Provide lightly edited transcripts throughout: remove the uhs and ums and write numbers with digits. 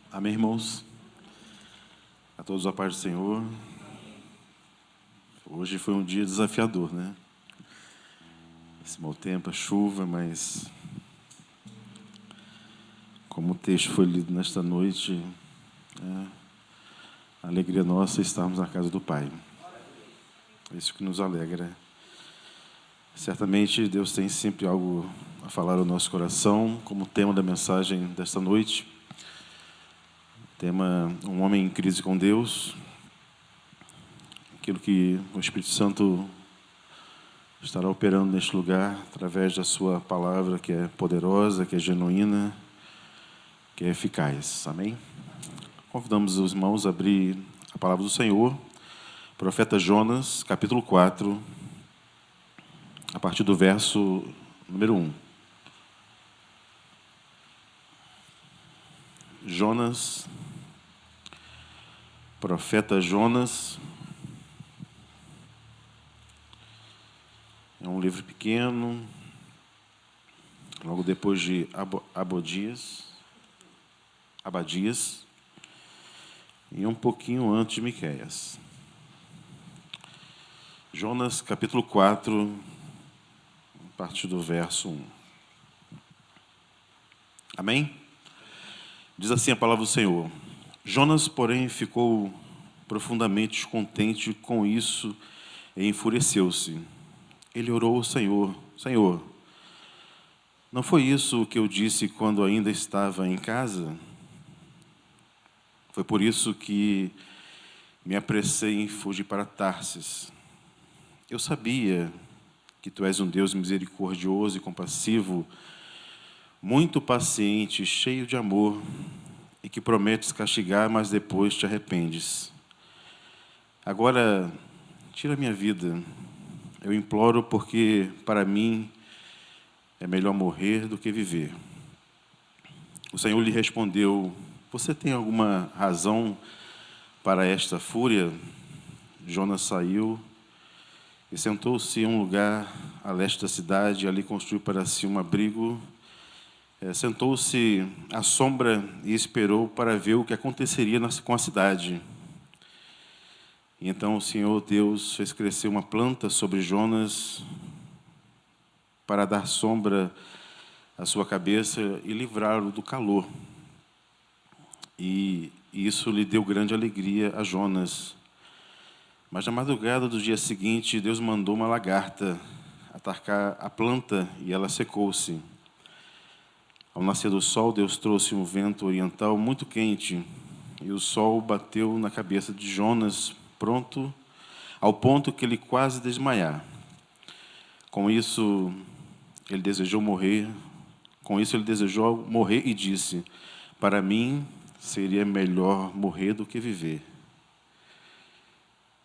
Amém, irmãos? A todos a paz do Senhor. Hoje foi um dia desafiador, né? Esse mau tempo, a chuva, mas como o texto foi lido nesta noite, a alegria nossa é estarmos na casa do Pai. É isso que nos alegra. Certamente Deus tem sempre algo a falar ao nosso coração, como tema da mensagem desta noite. Tema: um homem em crise com Deus. Aquilo que o Espírito Santo estará operando neste lugar, através da sua palavra, que é poderosa, que é genuína, que é eficaz. Amém? Convidamos os irmãos a abrir a palavra do Senhor, profeta Jonas, capítulo 4, a partir do verso número 1. Jonas, profeta Jonas. É um livro pequeno, logo depois de Abadias, e um pouquinho antes de Miqueias. Jonas, capítulo 4, a partir do verso 1. Amém? Diz assim a palavra do Senhor. Jonas, porém, ficou profundamente descontente com isso e enfureceu-se. Ele orou ao Senhor: Senhor, não foi isso o que eu disse quando ainda estava em casa? Foi por isso que me apressei em fugir para Tarsis. Eu sabia que tu és um Deus misericordioso e compassivo, muito paciente, cheio de amor, e que prometes castigar, mas depois te arrependes. Agora, tira minha vida. Eu imploro, porque para mim é melhor morrer do que viver. O Senhor lhe respondeu: você tem alguma razão para esta fúria? Jonas saiu e sentou-se em um lugar a leste da cidade, ali construiu para si um abrigo. Sentou-se à sombra e esperou para ver o que aconteceria com a cidade. E então o Senhor Deus fez crescer uma planta sobre Jonas para dar sombra à sua cabeça e livrá-lo do calor. E isso lhe deu grande alegria a Jonas. Mas na madrugada do dia seguinte, Deus mandou uma lagarta atacar a planta e ela secou-se. Ao nascer do sol, Deus trouxe um vento oriental muito quente e o sol bateu na cabeça de Jonas, ao ponto que ele quase desmaiar. Com isso, ele desejou morrer e disse: para mim seria melhor morrer do que viver.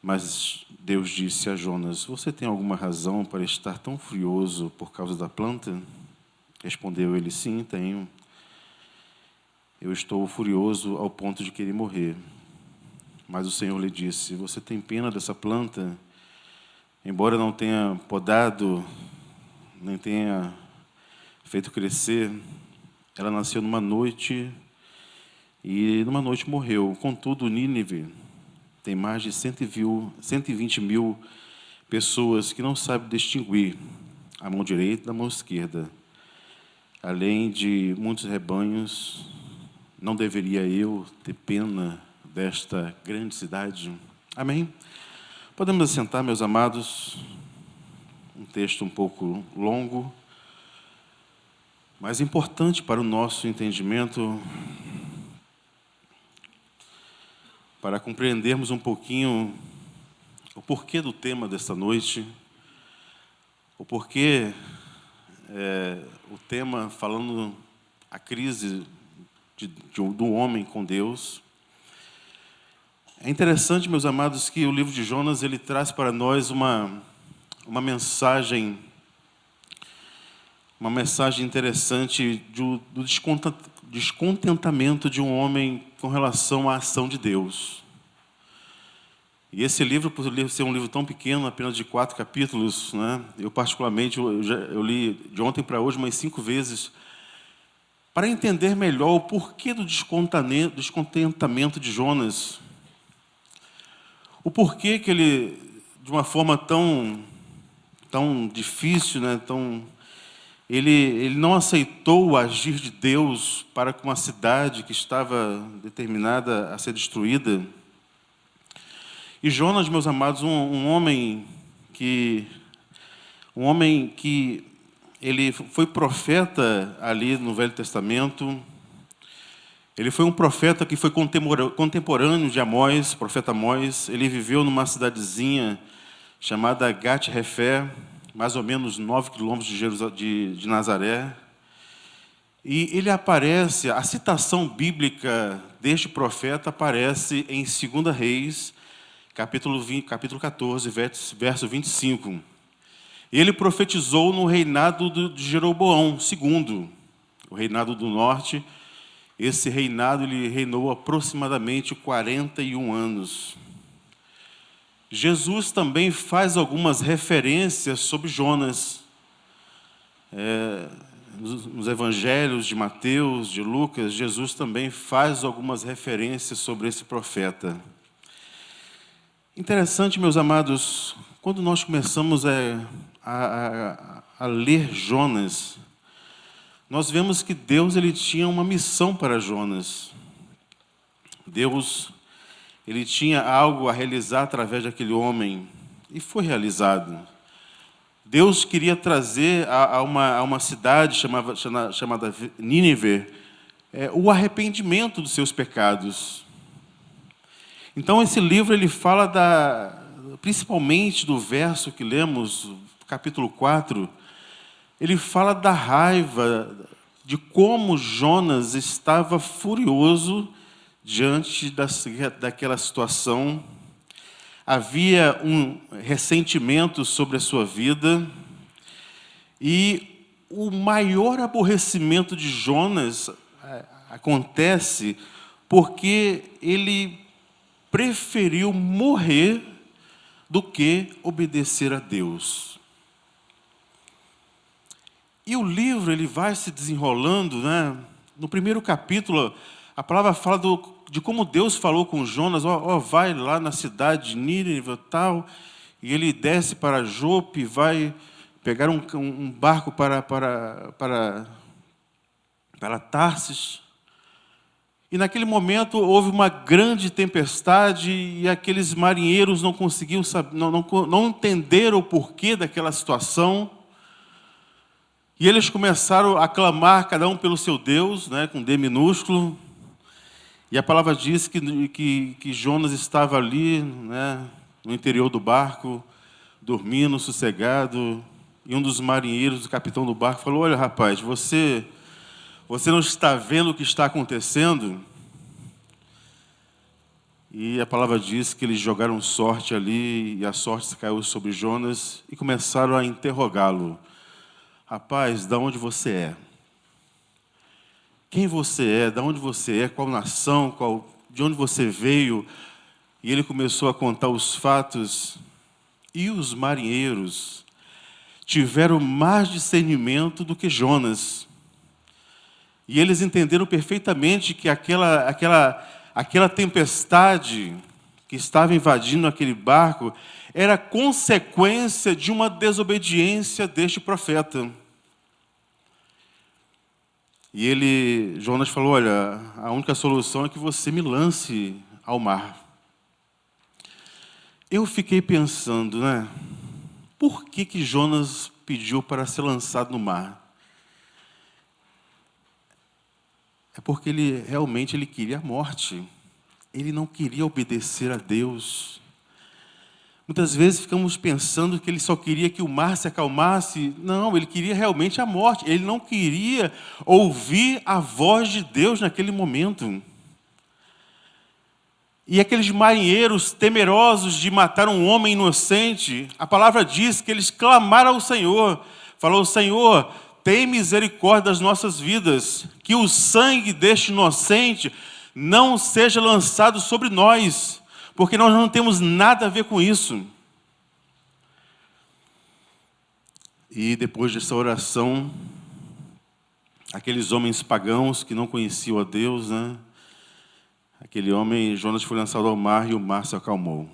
Mas Deus disse a Jonas: você tem alguma razão para estar tão furioso por causa da planta? Respondeu ele: sim, tenho. Eu estou furioso ao ponto de querer morrer. Mas o Senhor lhe disse: você tem pena dessa planta? Embora não tenha podado, nem tenha feito crescer, ela nasceu numa noite e numa noite morreu. Contudo, Nínive tem mais de 120 mil pessoas que não sabem distinguir a mão direita da mão esquerda. Além de muitos rebanhos, não deveria eu ter pena desta grande cidade? Amém? Podemos assentar, meus amados. Um texto um pouco longo, mas importante para o nosso entendimento, para compreendermos um pouquinho o porquê do tema desta noite, o porquê o tema falando a crise do homem com Deus. É interessante, meus amados, que o livro de Jonas ele traz para nós uma mensagem interessante do descontentamento de um homem com relação à ação de Deus. E esse livro, por ser um livro tão pequeno, apenas de 4 capítulos, né? Eu particularmente, eu li de ontem para hoje umas 5 vezes. para entender melhor o porquê do descontentamento de Jonas. O porquê que ele, de uma forma tão difícil, né, ele não aceitou o agir de Deus para com uma cidade que estava determinada a ser destruída. E Jonas, meus amados, um homem que ele foi profeta ali no Velho Testamento. Ele foi um profeta que foi contemporâneo de Amós, profeta Amós. Ele viveu numa cidadezinha chamada Gat-Hefé, mais ou menos 9 quilômetros de Nazaré. E ele aparece, a citação bíblica deste profeta aparece em 2 Reis, capítulo 14, verso 25. Ele profetizou no reinado de Jeroboão II, o reinado do norte. Esse reinado ele reinou aproximadamente 41 anos. Jesus também faz algumas referências sobre Jonas. Nos evangelhos de Mateus, de Lucas, Jesus também faz algumas referências sobre esse profeta. Interessante, meus amados, quando nós começamos a ler Jonas, nós vemos que Deus ele tinha uma missão para Jonas. Deus ele tinha algo a realizar através daquele homem, e foi realizado. Deus queria trazer a uma cidade chamada Nínive o arrependimento dos seus pecados. Então, esse livro ele fala principalmente do verso que lemos, capítulo 4, ele fala da raiva, de como Jonas estava furioso diante daquela situação. Havia um ressentimento sobre a sua vida, e o maior aborrecimento de Jonas acontece porque ele preferiu morrer do que obedecer a Deus. E o livro ele vai se desenrolando, né? No primeiro capítulo, a palavra fala de como Deus falou com Jonas, vai lá na cidade de Nínive e tal, e ele desce para Jope, vai pegar um barco para Tarsis. E naquele momento houve uma grande tempestade e aqueles marinheiros não conseguiam saber, não entenderam o porquê daquela situação. E eles começaram a clamar, cada um pelo seu Deus, né, com D minúsculo. E a palavra diz que Jonas estava ali, né, no interior do barco, dormindo, sossegado. E um dos marinheiros, o capitão do barco, falou: olha, rapaz, você não está vendo o que está acontecendo? E a palavra diz que eles jogaram sorte ali, e a sorte caiu sobre Jonas, e começaram a interrogá-lo. Rapaz, de onde você é? Quem você é? De onde você é? Qual nação? De onde você veio? E ele começou a contar os fatos. E os marinheiros tiveram mais discernimento do que Jonas. E eles entenderam perfeitamente que aquela tempestade que estava invadindo aquele barco era consequência de uma desobediência deste profeta. E Jonas falou: olha, a única solução é que você me lance ao mar. Eu fiquei pensando, né? Por que Jonas pediu para ser lançado no mar? É porque ele realmente queria a morte. Ele não queria obedecer a Deus. Muitas vezes ficamos pensando que ele só queria que o mar se acalmasse. Não, ele queria realmente a morte. Ele não queria ouvir a voz de Deus naquele momento. E aqueles marinheiros temerosos de matar um homem inocente, a palavra diz que eles clamaram ao Senhor. Falou: Senhor, tem misericórdia das nossas vidas, que o sangue deste inocente não seja lançado sobre nós, porque nós não temos nada a ver com isso. E depois dessa oração, aqueles homens pagãos que não conheciam a Deus, né? Aquele homem, Jonas foi lançado ao mar e o mar se acalmou.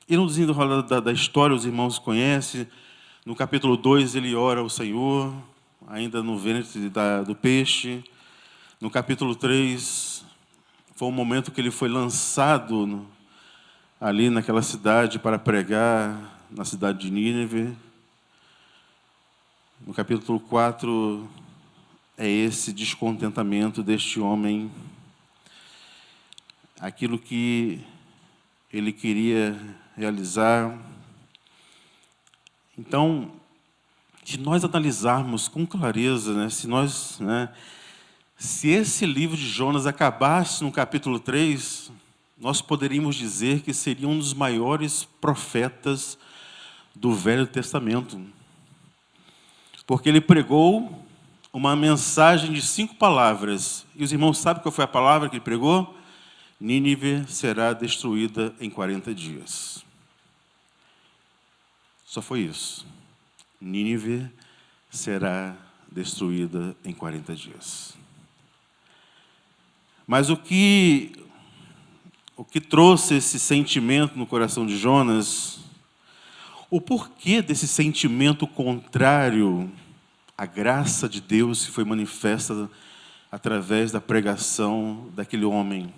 E no desenrolar da história, os irmãos conhecem. No capítulo 2, ele ora ao Senhor, ainda no ventre do peixe. No capítulo 3, foi um momento que ele foi lançado ali naquela cidade para pregar na cidade de Nínive. No capítulo 4, é esse descontentamento deste homem. Aquilo que ele queria realizar. Então, se nós analisarmos com clareza, né, se esse livro de Jonas acabasse no capítulo 3, nós poderíamos dizer que seria um dos maiores profetas do Velho Testamento. Porque ele pregou uma mensagem de 5 palavras. E os irmãos sabem qual foi a palavra que ele pregou? Nínive será destruída em 40 dias. Só foi isso. Nínive será destruída em 40 dias. Mas o que trouxe esse sentimento no coração de Jonas, o porquê desse sentimento contrário à graça de Deus que foi manifesta através da pregação daquele homem?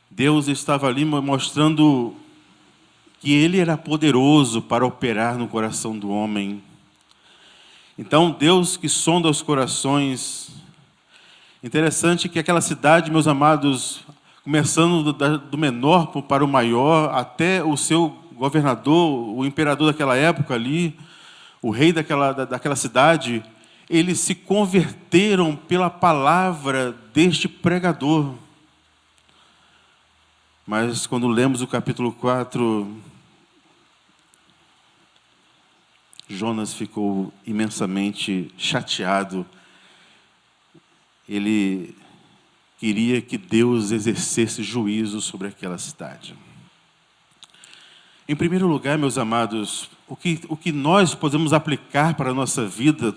Deus estava ali mostrando que Ele era poderoso para operar no coração do homem. Então, Deus que sonda os corações. Interessante que aquela cidade, meus amados, começando do menor para o maior, até o seu governador, o imperador daquela época ali, o rei daquela cidade, eles se converteram pela palavra deste pregador. Mas quando lemos o capítulo 4, Jonas ficou imensamente chateado. Ele queria que Deus exercesse juízo sobre aquela cidade. Em primeiro lugar, meus amados, o que nós podemos aplicar para a nossa vida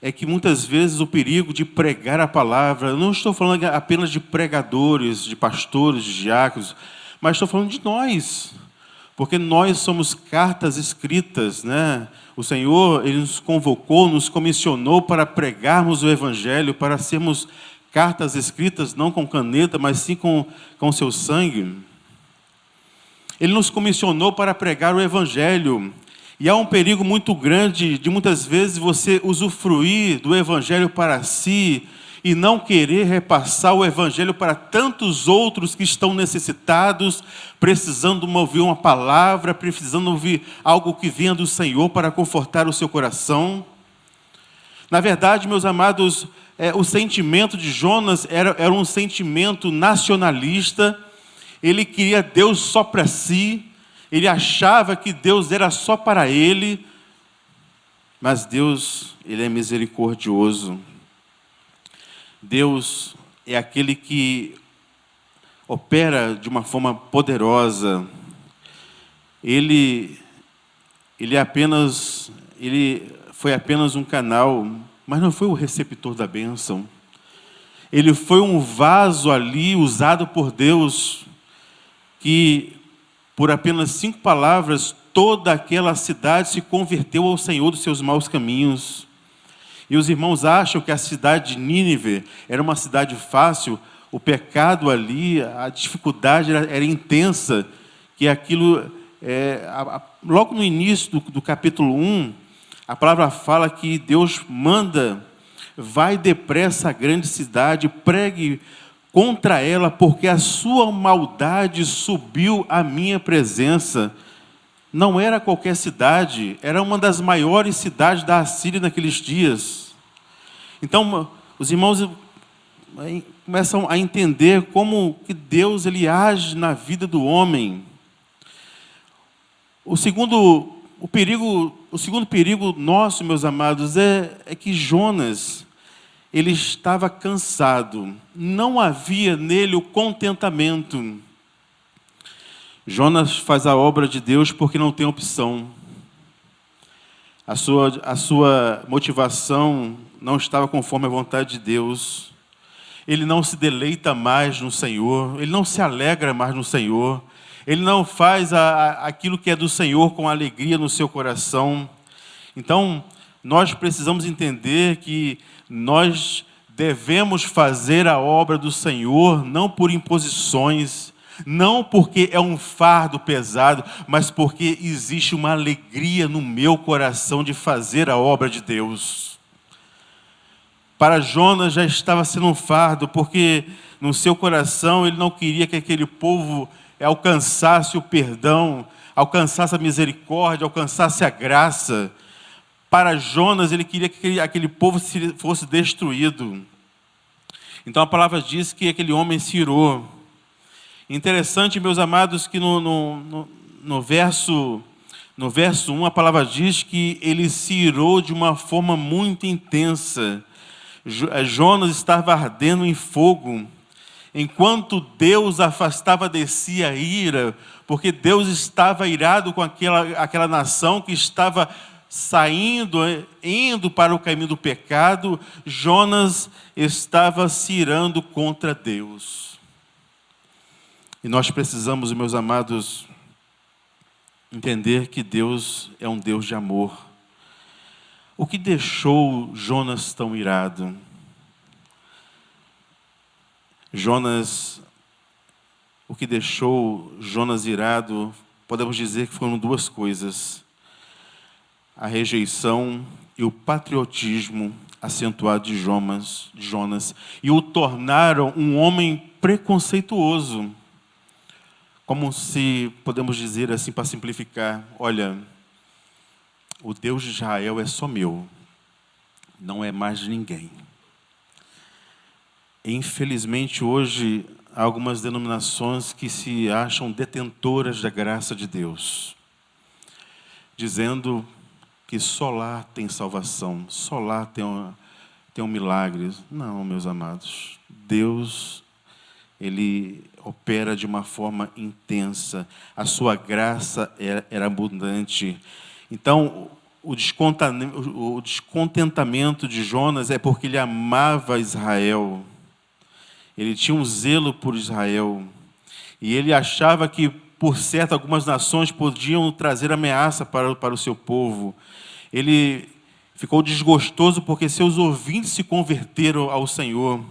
é que muitas vezes o perigo de pregar a palavra, eu não estou falando apenas de pregadores, de pastores, de diáconos, mas estou falando de nós, porque nós somos cartas escritas, né? O Senhor, Ele nos convocou, nos comissionou para pregarmos o Evangelho, para sermos cartas escritas, não com caneta, mas sim com seu sangue. Ele nos comissionou para pregar o Evangelho. E há um perigo muito grande de muitas vezes você usufruir do Evangelho para si e não querer repassar o Evangelho para tantos outros que estão necessitados, precisando ouvir uma palavra, precisando ouvir algo que venha do Senhor para confortar o seu coração. Na verdade, meus amados, o sentimento de Jonas era um sentimento nacionalista. Ele queria Deus só para si. Ele achava que Deus era só para ele, mas Deus, Ele é misericordioso. Deus é aquele que opera de uma forma poderosa. Ele foi apenas um canal, mas não foi o receptor da bênção. Ele foi um vaso ali usado por Deus que por apenas 5 palavras, toda aquela cidade se converteu ao Senhor dos seus maus caminhos. E os irmãos acham que a cidade de Nínive era uma cidade fácil, o pecado ali, a dificuldade era intensa, que aquilo, logo no início do capítulo 1, a palavra fala que Deus manda, vai depressa à grande cidade, pregue contra ela, porque a sua maldade subiu à minha presença. Não era qualquer cidade, era uma das maiores cidades da Assíria naqueles dias. Então, os irmãos começam a entender como que Deus ele age na vida do homem. O segundo perigo nosso, meus amados, é que Jonas, ele estava cansado, não havia nele o contentamento. Jonas faz a obra de Deus porque não tem opção. A sua motivação não estava conforme a vontade de Deus. Ele não se deleita mais no Senhor, ele não se alegra mais no Senhor, ele não faz aquilo que é do Senhor com alegria no seu coração. Então, nós precisamos entender que nós devemos fazer a obra do Senhor, não por imposições, não porque é um fardo pesado, mas porque existe uma alegria no meu coração de fazer a obra de Deus. Para Jonas já estava sendo um fardo, porque no seu coração ele não queria que aquele povo alcançasse o perdão, alcançasse a misericórdia, alcançasse a graça. Para Jonas, ele queria que aquele povo fosse destruído. Então a palavra diz que aquele homem se irou. Interessante, meus amados, que no verso 1, a palavra diz que ele se irou de uma forma muito intensa. Jonas estava ardendo em fogo, enquanto Deus afastava de si a ira, porque Deus estava irado com aquela nação que estava indo para o caminho do pecado. Jonas estava se irando contra Deus. E nós precisamos, meus amados, entender que Deus é um Deus de amor. O que deixou Jonas tão irado? O que deixou Jonas irado, podemos dizer que foram duas coisas: a rejeição e o patriotismo acentuado de Jonas, e o tornaram um homem preconceituoso. Como se, podemos dizer assim, para simplificar, olha, o Deus de Israel é só meu, não é mais de ninguém. Infelizmente, hoje, há algumas denominações que se acham detentoras da graça de Deus, dizendo que só lá tem salvação, só lá tem um milagre. Não, meus amados, Deus, Ele opera de uma forma intensa, a sua graça era abundante. Então, o descontentamento de Jonas é porque ele amava Israel, ele tinha um zelo por Israel, e ele achava que, por certo, algumas nações podiam trazer ameaça para o seu povo. Ele ficou desgostoso porque seus ouvintes se converteram ao Senhor.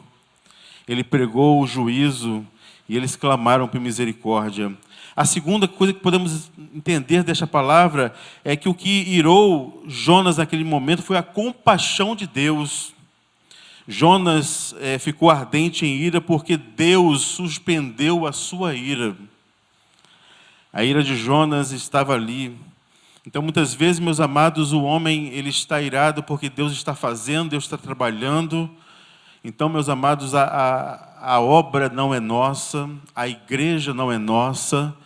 Ele pregou o juízo e eles clamaram por misericórdia. A segunda coisa que podemos entender desta palavra é que o que irou Jonas naquele momento foi a compaixão de Deus. Jonas ficou ardente em ira porque Deus suspendeu a sua ira. A ira de Jonas estava ali. Então, muitas vezes, meus amados, o homem ele está irado porque Deus está fazendo, Deus está trabalhando. Então, meus amados, a obra não é nossa, a igreja não é nossa,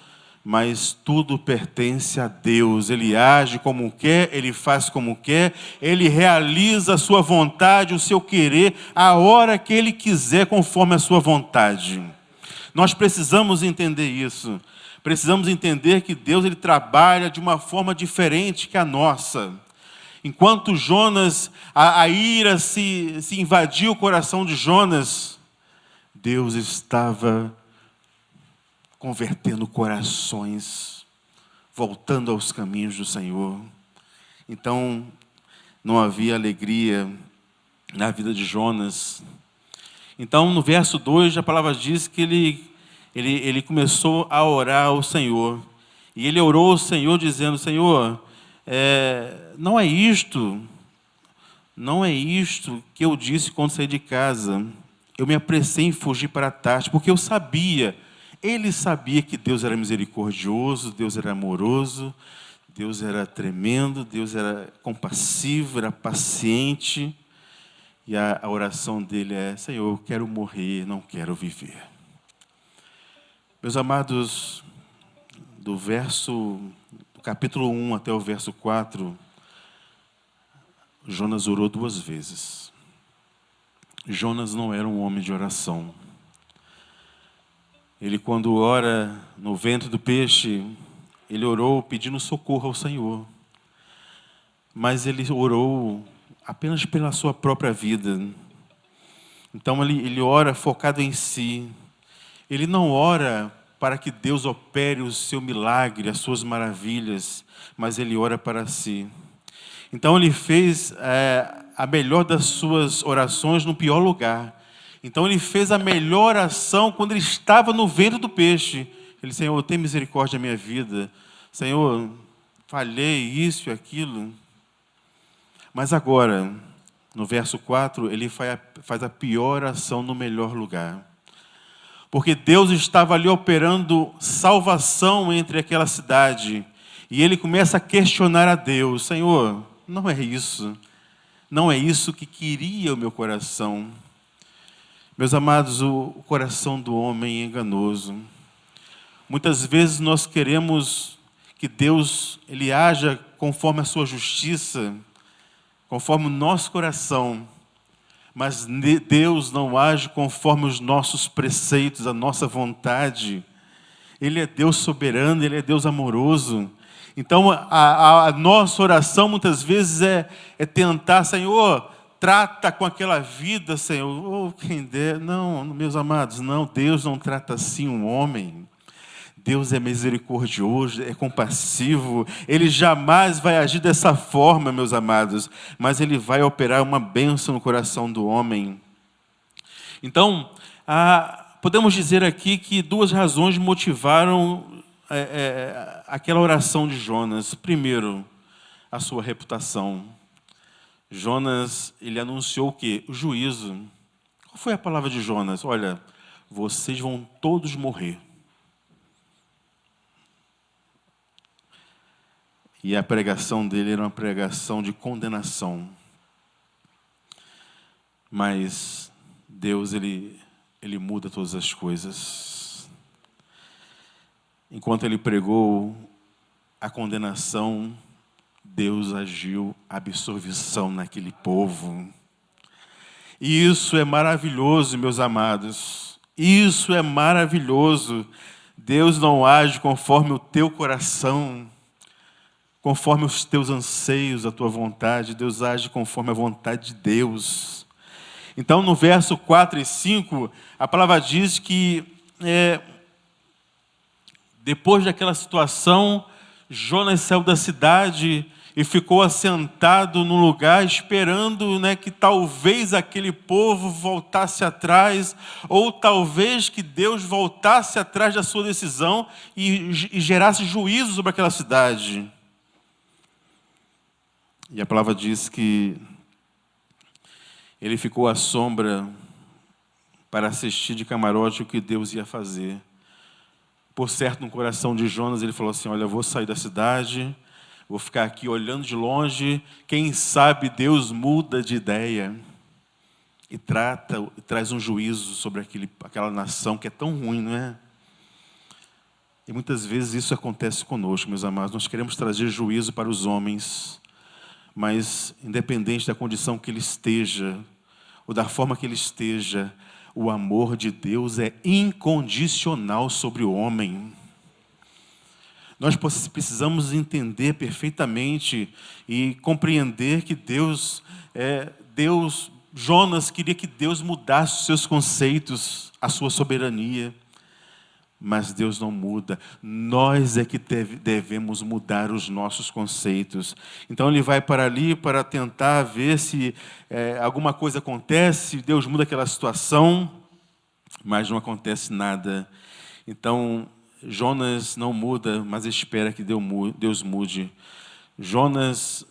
mas tudo pertence a Deus. Ele age como quer, Ele faz como quer, Ele realiza a sua vontade, o seu querer, a hora que Ele quiser, conforme a sua vontade. Nós precisamos entender isso. Precisamos entender que Deus ele trabalha de uma forma diferente que a nossa. Enquanto Jonas, a ira se invadiu o coração de Jonas, Deus estava convertendo corações, voltando aos caminhos do Senhor. Então, não havia alegria na vida de Jonas. Então, no verso 2, a palavra diz que ele começou a orar ao Senhor. E ele orou ao Senhor dizendo: Senhor, não é isto que eu disse quando saí de casa. Eu me apressei em fugir para Tarsis, porque ele sabia que Deus era misericordioso, Deus era amoroso, Deus era tremendo, Deus era compassivo, era paciente. E a oração dele é: Senhor, eu quero morrer, não quero viver. Meus amados, do capítulo 1 até o verso 4, Jonas orou 2 vezes. Jonas não era um homem de oração. Ele, quando ora no ventre do peixe, ele orou pedindo socorro ao Senhor. Mas ele orou apenas pela sua própria vida. Então ele ora focado em si. Ele não ora para que Deus opere o seu milagre, as suas maravilhas, mas ele ora para si. Então ele fez a melhor das suas orações no pior lugar. Então ele fez a melhor oração quando ele estava no ventre do peixe. Ele, Senhor, tem misericórdia da minha vida. Senhor, falhei isso e aquilo. Mas agora, no verso 4, ele faz a pior oração no melhor lugar. Porque Deus estava ali operando salvação entre aquela cidade. E ele começa a questionar a Deus. Senhor, não é isso. Não é isso que queria o meu coração. Meus amados, o coração do homem é enganoso. Muitas vezes nós queremos que Deus ele haja conforme a sua justiça, conforme o nosso coração. Mas Deus não age conforme os nossos preceitos, a nossa vontade. Ele é Deus soberano, Ele é Deus amoroso. Então, a nossa oração muitas vezes é tentar, Senhor, trata com aquela vida, Senhor. Oh, quem der. Não, meus amados, não. Deus não trata assim um homem. Deus é misericordioso, é compassivo. Ele jamais vai agir dessa forma, meus amados. Mas Ele vai operar uma bênção no coração do homem. Então, podemos dizer aqui que duas razões motivaram aquela oração de Jonas. Primeiro, a sua reputação. Jonas, ele anunciou o quê? O juízo. Qual foi a palavra de Jonas? Olha, vocês vão todos morrer. E a pregação dele era uma pregação de condenação. Mas Deus, ele muda todas as coisas. Enquanto ele pregou a condenação, Deus agiu a absolvição naquele povo. E isso é maravilhoso, meus amados. Isso é maravilhoso. Deus não age conforme o teu coração, conforme os teus anseios, a tua vontade. Deus age conforme a vontade de Deus. Então, no verso 4 e 5, a palavra diz que depois daquela situação, Jonas saiu da cidade e ficou assentado num lugar esperando, que talvez aquele povo voltasse atrás, ou talvez que Deus voltasse atrás da sua decisão e gerasse juízo sobre aquela cidade. E a palavra diz que ele ficou à sombra para assistir de camarote o que Deus ia fazer. Por certo, no coração de Jonas, ele falou assim, olha, eu vou sair da cidade, vou ficar aqui olhando de longe, quem sabe Deus muda de ideia e traz um juízo sobre aquela nação que é tão ruim, não é? E muitas vezes isso acontece conosco, meus amados. Nós queremos trazer juízo para os homens, mas independente da condição que ele esteja, ou da forma que ele esteja, o amor de Deus é incondicional sobre o homem. Nós precisamos entender perfeitamente e compreender que Jonas queria que Deus mudasse os seus conceitos, a sua soberania. Mas Deus não muda. Nós é que devemos mudar os nossos conceitos. Então ele vai para ali para tentar ver se alguma coisa acontece, Deus muda aquela situação, mas não acontece nada. Então Jonas não muda, mas espera que Deus mude. Jonas,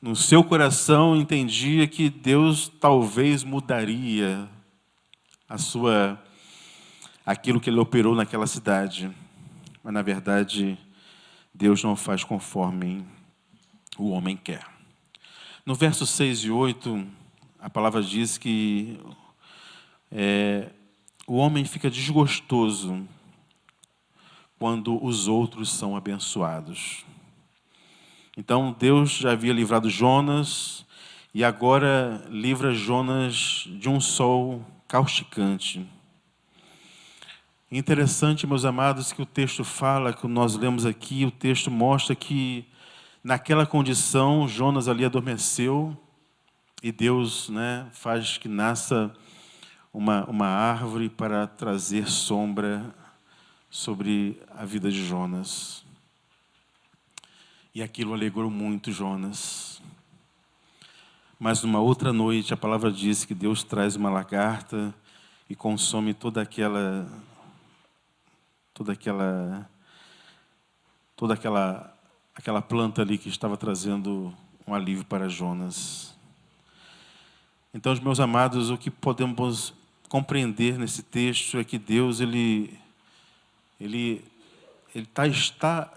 no seu coração, entendia que Deus talvez mudaria aquilo que ele operou naquela cidade. Mas, na verdade, Deus não faz conforme o homem quer. No verso 6 e 8, a palavra diz que o homem fica desgostoso quando os outros são abençoados. Então, Deus já havia livrado Jonas e agora livra Jonas de um sol causticante. Interessante, meus amados, que o texto fala, que nós lemos aqui, o texto mostra que Naquela condição, Jonas ali adormeceu e Deus, né, faz que nasça uma árvore para trazer sombra sobre a vida de Jonas. E aquilo alegrou muito Jonas. Mas numa outra noite, a palavra diz que Deus traz uma lagarta e consome toda aquela planta ali que estava trazendo um alívio para Jonas. Então, meus amados, o que podemos compreender nesse texto é que Deus está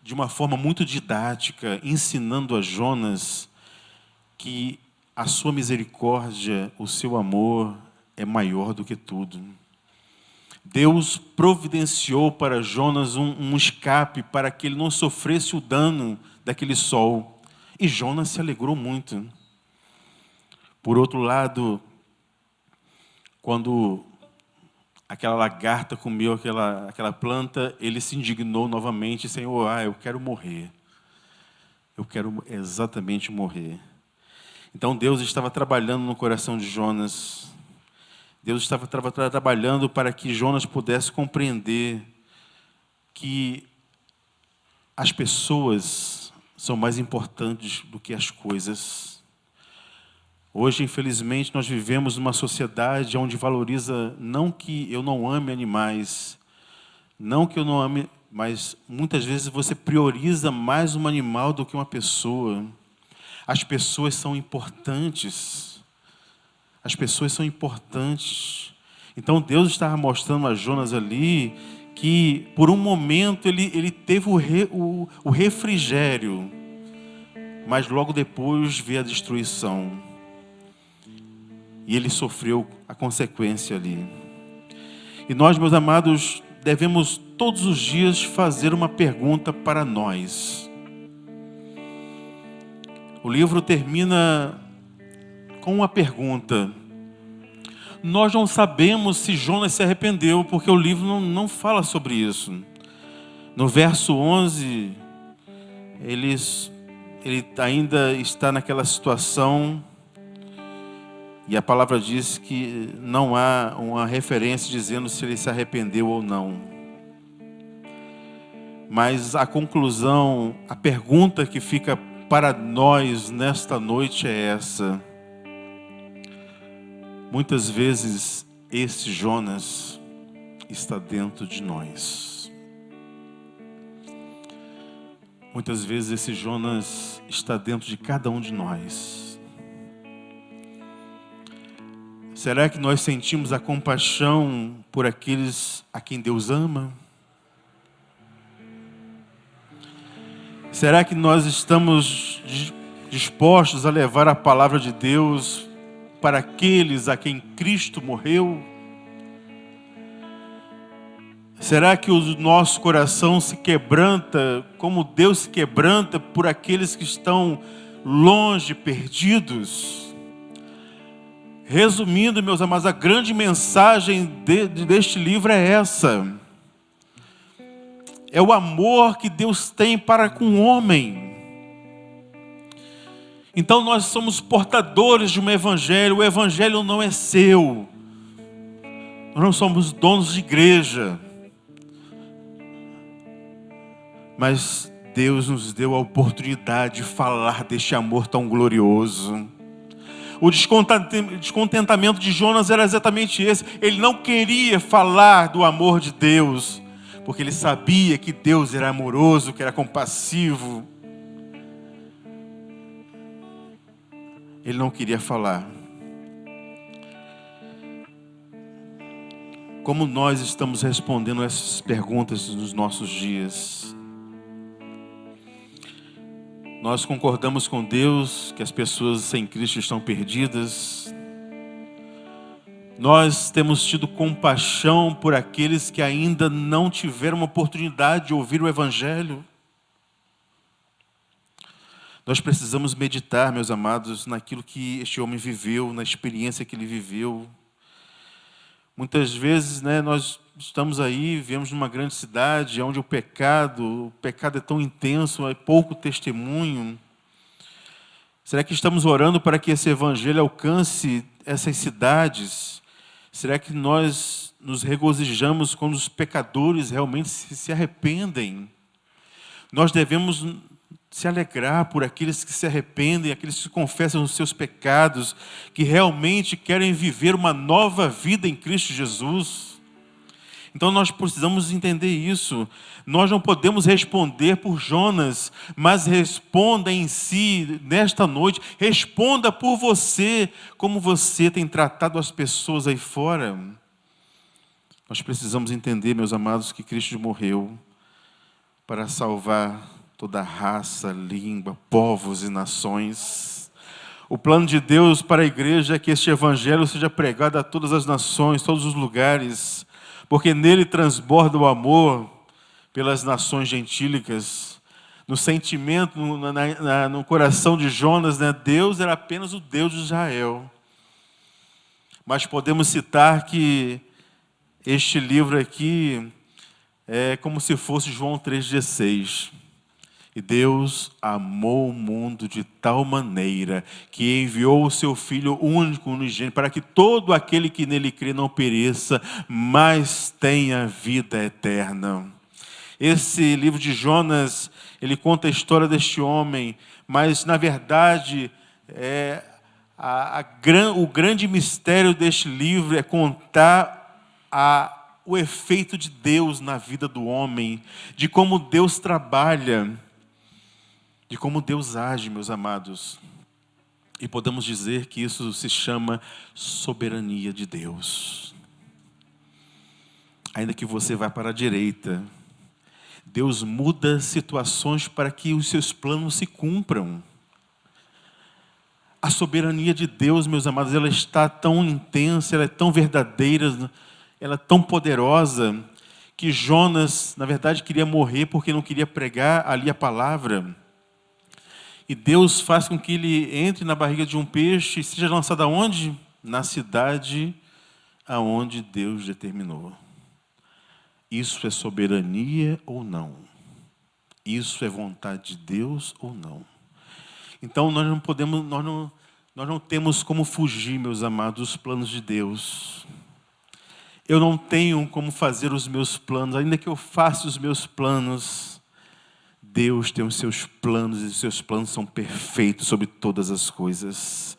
de uma forma muito didática ensinando a Jonas que a sua misericórdia, o seu amor é maior do que tudo. Deus providenciou para Jonas um escape para que ele não sofresse o dano daquele sol. E Jonas se alegrou muito. Por outro lado, quando aquela lagarta comeu aquela planta, ele se indignou novamente, Senhor, eu quero morrer. Eu quero exatamente morrer. Então Deus estava trabalhando no coração de Jonas. Deus estava trabalhando para que Jonas pudesse compreender que as pessoas são mais importantes do que as coisas. Hoje, infelizmente, nós vivemos numa sociedade onde valoriza, não que eu não ame animais, não que eu não ame, mas muitas vezes você prioriza mais um animal do que uma pessoa. As pessoas são importantes. As pessoas são importantes. Então Deus estava mostrando a Jonas ali que por um momento ele teve o refrigério, mas logo depois veio a destruição. E ele sofreu a consequência ali. E nós, meus amados, devemos todos os dias fazer uma pergunta para nós. O livro termina com uma pergunta. Nós não sabemos se Jonas se arrependeu, porque o livro não fala sobre isso. No verso 11, ele ainda está naquela situação, e a palavra diz que não há uma referência dizendo se ele se arrependeu ou não. Mas a conclusão, a pergunta que fica para nós nesta noite é essa. Muitas vezes esse Jonas está dentro de nós. Muitas vezes esse Jonas está dentro de cada um de nós. Será que nós sentimos a compaixão por aqueles a quem Deus ama? Será que nós estamos dispostos a levar a palavra de Deus para aqueles a quem Cristo morreu? Será que o nosso coração se quebranta como Deus se quebranta por aqueles que estão longe, perdidos? Resumindo, meus amados, a grande mensagem deste livro é essa. É o amor que Deus tem para com o homem. Então nós somos portadores de um evangelho. O evangelho não é seu. Nós não somos donos de igreja. Mas Deus nos deu a oportunidade de falar deste amor tão glorioso. O descontentamento de Jonas era exatamente esse. Ele não queria falar do amor de Deus, porque ele sabia que Deus era amoroso, que era compassivo. Ele não queria falar. Como nós estamos respondendo essas perguntas nos nossos dias? Nós concordamos com Deus que as pessoas sem Cristo estão perdidas. Nós temos tido compaixão por aqueles que ainda não tiveram uma oportunidade de ouvir o Evangelho. Nós precisamos meditar, meus amados, naquilo que este homem viveu, na experiência que ele viveu. Muitas vezes, nós estamos aí, vivemos numa grande cidade, onde o pecado é tão intenso, é pouco testemunho. Será que estamos orando para que esse evangelho alcance essas cidades? Será que nós nos regozijamos quando os pecadores realmente se arrependem? Nós devemos se alegrar por aqueles que se arrependem, aqueles que confessam os seus pecados, que realmente querem viver uma nova vida em Cristo Jesus. Então nós precisamos entender isso. Nós não podemos responder por Jonas, mas responda em si, nesta noite, responda por você, como você tem tratado as pessoas aí fora. Nós precisamos entender, meus amados, que Cristo morreu para salvar toda raça, língua, povos e nações. O plano de Deus para a igreja é que este evangelho seja pregado a todas as nações, todos os lugares, porque nele transborda o amor pelas nações gentílicas. No sentimento, no coração de Jonas, né, Deus era apenas o Deus de Israel. Mas podemos citar que este livro aqui é como se fosse João 3,16. E Deus amou o mundo de tal maneira que enviou o seu Filho único, unigênito, para que todo aquele que nele crê não pereça, mas tenha vida eterna. Esse livro de Jonas, ele conta a história deste homem, mas na verdade o grande mistério deste livro é contar o efeito de Deus na vida do homem, de como Deus trabalha, de como Deus age, meus amados. E podemos dizer que isso se chama soberania de Deus. Ainda que você vá para a direita, Deus muda situações para que os seus planos se cumpram. A soberania de Deus, meus amados, ela está tão intensa, ela é tão verdadeira, ela é tão poderosa, que Jonas, na verdade, queria morrer porque não queria pregar ali a palavra. E Deus faz com que ele entre na barriga de um peixe e seja lançado aonde? Na cidade aonde Deus determinou. Isso é soberania ou não? Isso é vontade de Deus ou não? Então nós não temos como fugir, meus amados, dos planos de Deus. Eu não tenho como fazer os meus planos, ainda que eu faça os meus planos. Deus tem os seus planos e os seus planos são perfeitos sobre todas as coisas.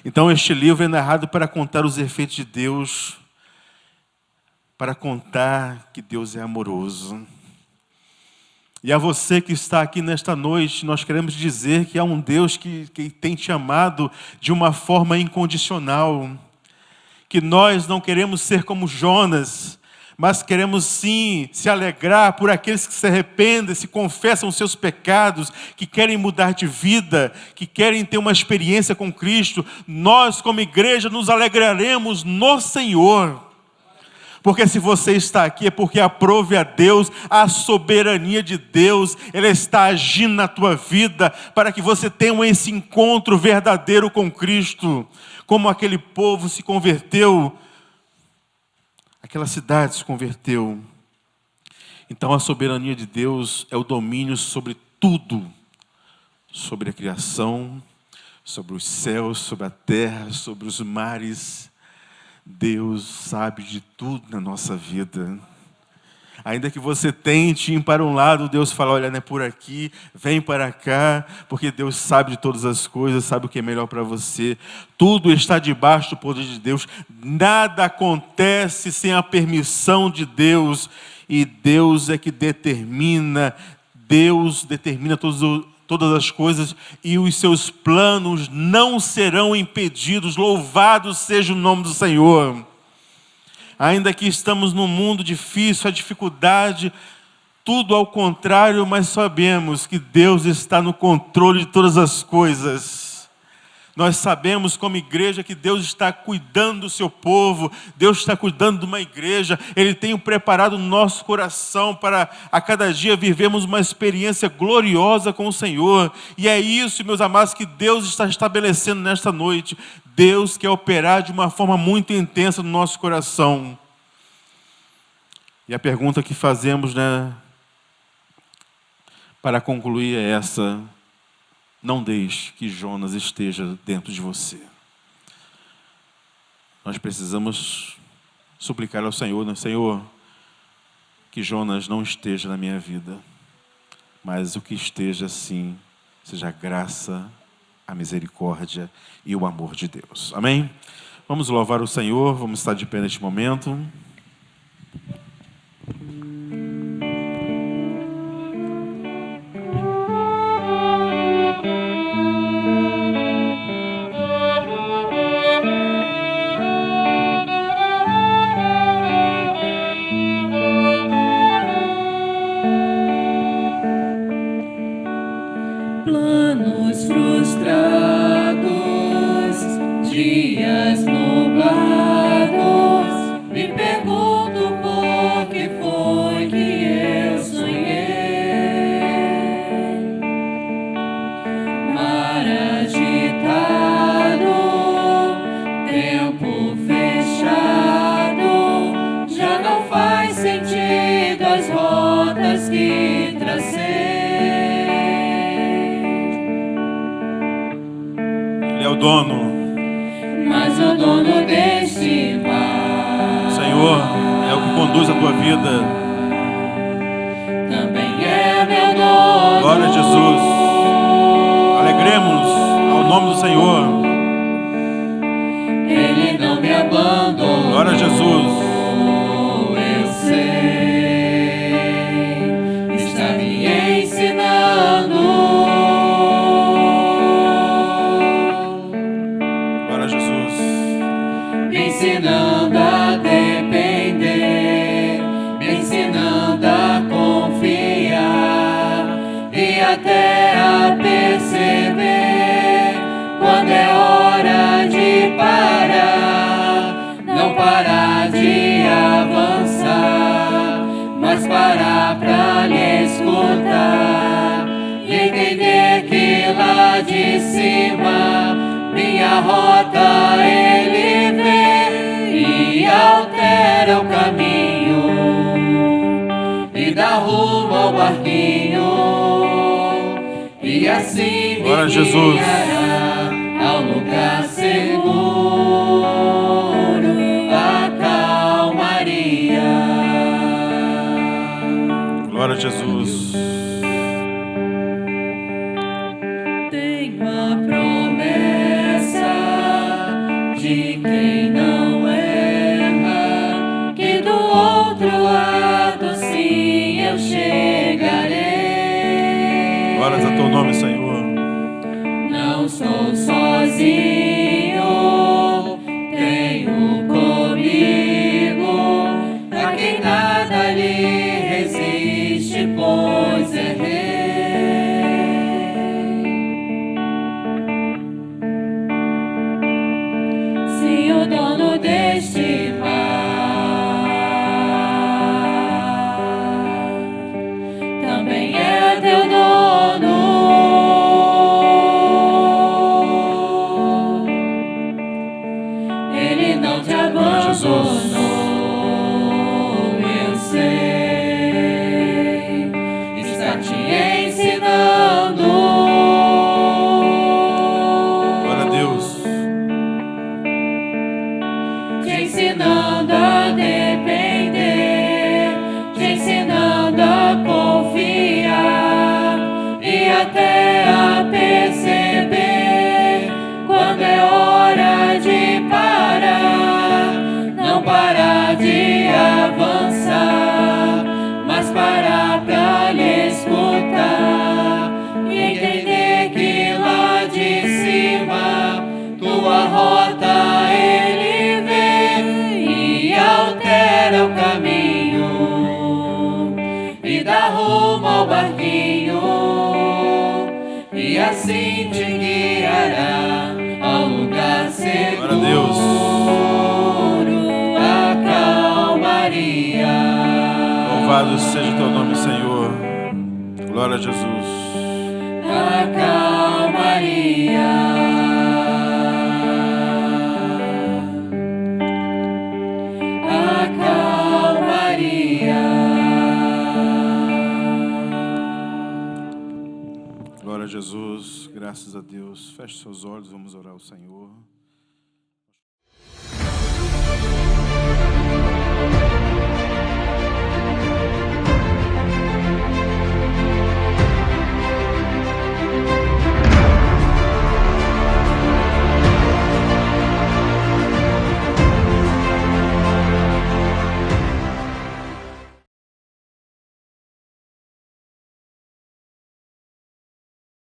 Então este livro é narrado para contar os efeitos de Deus, para contar que Deus é amoroso. E a você que está aqui nesta noite, nós queremos dizer que há um Deus que tem te amado de uma forma incondicional. Que nós não queremos ser como Jonas, mas queremos sim se alegrar por aqueles que se arrependem, se confessam os seus pecados, que querem mudar de vida, que querem ter uma experiência com Cristo. Nós, como igreja, nos alegraremos no Senhor. Porque se você está aqui é porque aprove a Deus, a soberania de Deus, ela está agindo na tua vida para que você tenha esse encontro verdadeiro com Cristo. Como aquele povo se converteu, aquela cidade se converteu. Então a soberania de Deus é o domínio sobre tudo, sobre a criação, sobre os céus, sobre a terra, sobre os mares. Deus sabe de tudo na nossa vida. Ainda que você tente ir para um lado, Deus fala, olha, não é por aqui, vem para cá, porque Deus sabe de todas as coisas, sabe o que é melhor para você. Tudo está debaixo do poder de Deus. Nada acontece sem a permissão de Deus. E Deus é que determina, Deus determina todas as coisas e os seus planos não serão impedidos. Louvado seja o nome do Senhor. Ainda que estamos num mundo difícil, a dificuldade, tudo ao contrário, mas sabemos que Deus está no controle de todas as coisas. Nós sabemos como igreja que Deus está cuidando do seu povo, Deus está cuidando de uma igreja, Ele tem preparado o nosso coração para a cada dia vivermos uma experiência gloriosa com o Senhor. E é isso, meus amados, que Deus está estabelecendo nesta noite. Deus quer operar de uma forma muito intensa no nosso coração. E a pergunta que fazemos, né, para concluir é essa: não deixe que Jonas esteja dentro de você. Nós precisamos suplicar ao Senhor, né? Senhor, que Jonas não esteja na minha vida, mas o que esteja sim, seja a graça, a misericórdia e o amor de Deus. Amém? Vamos louvar o Senhor, vamos estar de pé neste momento. Planos frustrados, dias nublados, me pergunto por que foi que eu sonhei. Mar agitado, tempo fechado, já não faz sentido as rotas que tracei. Ele é o dono. Mas o dono deste mar, Senhor, é o que conduz a tua vida. também é meu dono. Glória a Jesus. Alegremos-nos ao nome do Senhor. Ele não me abandonou. Glória a Jesus. Eu sei, está me ensinando. Glória a Jesus. Me ensinando a depender, me ensinando a confiar e até a perceber quando é hora de parar. Não parar de avançar, mas parar pra lhe escutar e entender que lá de cima minha rota ele vê e altera o caminho e dá rumo ao barquinho e assim Glória a me Jesus. guiará ao lugar seguro, a calmaria. Glória a Jesus. Tenho a promessa de quem não erra, que do outro lado sim eu chegarei. Glórias a teu nome, Senhor. Não estou sozinho, tenho comigo a quem nada lhe resiste, pois é rei. Se o dono deste mar também é teu dono, ele não te abandonou. Eu sei, está te ensinando. Glória a Deus. Te ensinando a depender, te ensinando a confiar e até a perceber quando é hora de parar. Não parar de avançar, mas parar pra lhe escutar e entender que lá de cima tua rota ele vê e altera o caminho e dá rumo ao barquinho e assim te guiará ao lugar seguro, Glória a Deus. a calmaria. Louvado seja o teu nome, Senhor. Glória a Jesus. A calmaria. A calmaria. Jesus, graças a Deus. Feche seus olhos, vamos orar ao Senhor.